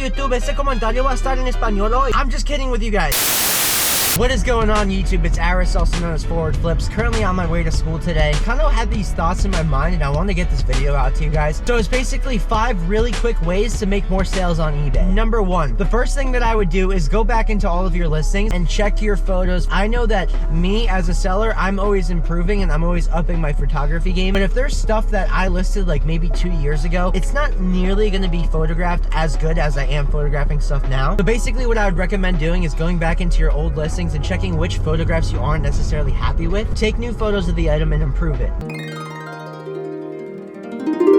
YouTube, ese comentario va a estar en español hoy. I'm just kidding with you guys. What is going on, YouTube? It's Aris, also known as Forward Flips. Currently on my way to school today. Kind of had these thoughts in my mind and I want to get this video out to you guys. So it's basically 5 really quick ways to make more sales on eBay. Number 1, the first thing that I would do is go back into all of your listings and check your photos. I know that me as a seller, I'm always improving and I'm always upping my photography game. But if there's stuff that I listed like maybe 2 years ago, it's not nearly going to be photographed as good as I am photographing stuff now. So basically what I would recommend doing is going back into your old listings and checking which photographs you aren't necessarily happy with. Take new photos of the item and improve it.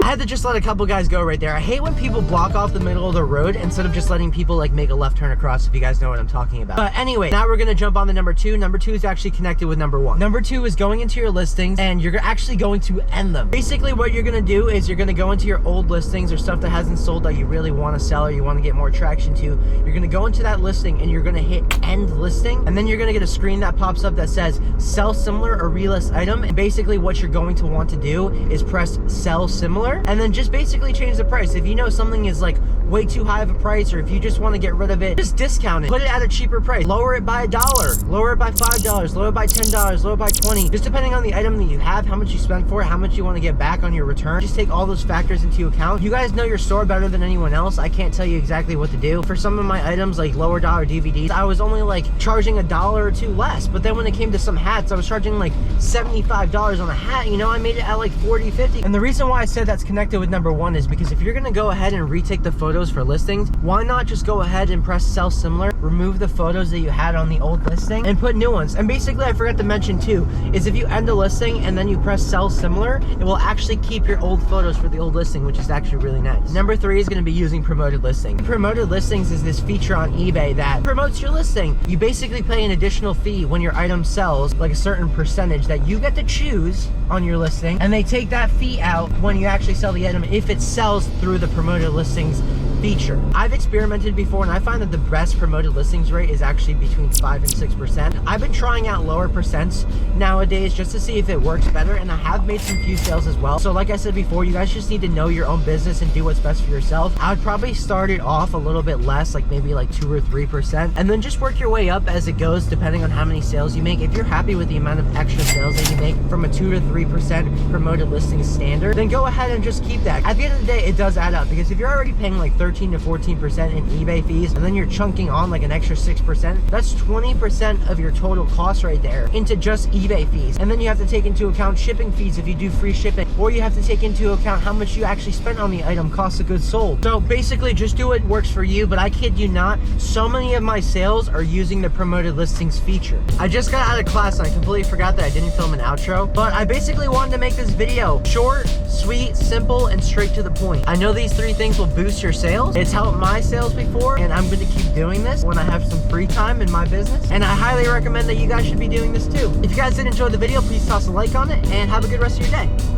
I had to just let a couple guys go right there. I hate when people block off the middle of the road instead of just letting people like make a left turn across, if you guys know what I'm talking about. But anyway, now we're gonna jump on to number 2. Number 2 is actually connected with number 1. Number 2 is going into your listings and you're actually going to end them. Basically what you're gonna do is you're gonna go into your old listings or stuff that hasn't sold that you really wanna sell or you wanna get more traction to. You're gonna go into that listing and you're gonna hit end listing, and then you're gonna get a screen that pops up that says sell similar or relist item. And basically what you're going to want to do is press sell similar and then just basically change the price. If you know something is like way too high of a price, or if you just want to get rid of it, just discount it, put it at a cheaper price, lower it by $1, lower it by $5, lower it by $10, lower it by $20, just depending on the item that you have, how much you spent for it, how much you want to get back on your return. Just take all those factors into account. You guys know your store better than anyone else. I can't tell you exactly what to do. For some of my items like lower dollar DVDs, I was only like charging $1 or $2 less, but then when it came to some hats, I was charging like $75 on a hat. You know, I made it at like $40, $50. And the reason why I said that's connected with number 1 is because if you're gonna go ahead and retake the photos for listings, why not just go ahead and press sell similar, remove the photos that you had on the old listing and put new ones. And basically I forgot to mention too, is if you end a listing and then you press sell similar, it will actually keep your old photos for the old listing, which is actually really nice. Number 3 is gonna be using promoted listings. Promoted listings is this feature on eBay that promotes your listing. You basically pay an additional fee when your item sells, like a certain percentage that you get to choose on your listing, and they take that fee out when you actually sell the item if it sells through the promoted listings feature. I've experimented before and I find that the best promoted listings rate is actually between 5 and 6%. I've been trying out lower percents nowadays just to see if it works better, and I have made some few sales as well. So like I said before, you guys just need to know your own business and do what's best for yourself. I would probably start it off a little bit less, like maybe like 2 or 3%, and then just work your way up as it goes depending on how many sales you make. If you're happy with the amount of extra sales that you make from a 2 to 3% promoted listing standard, then go ahead and just keep that. At the end of the day, it does add up, because if you're already paying like 13 to 14% in eBay fees, and then you're chunking on like an extra 6%, that's 20% of your total cost right there into just eBay fees. And then you have to take into account shipping fees if you do free shipping, or you have to take into account how much you actually spent on the item, cost of goods sold. So basically just do what works for you, but I kid you not, so many of my sales are using the promoted listings feature. I just got out of class and I completely forgot that I didn't film an outro, but I basically wanted to make this video short, sweet, simple, and straight to the point. I know these 3 things will boost your sales. It's helped my sales before, and I'm going to keep doing this when I have some free time in my business, and I highly recommend that you guys should be doing this too. If you guys did enjoy the video, please toss a like on it and have a good rest of your day.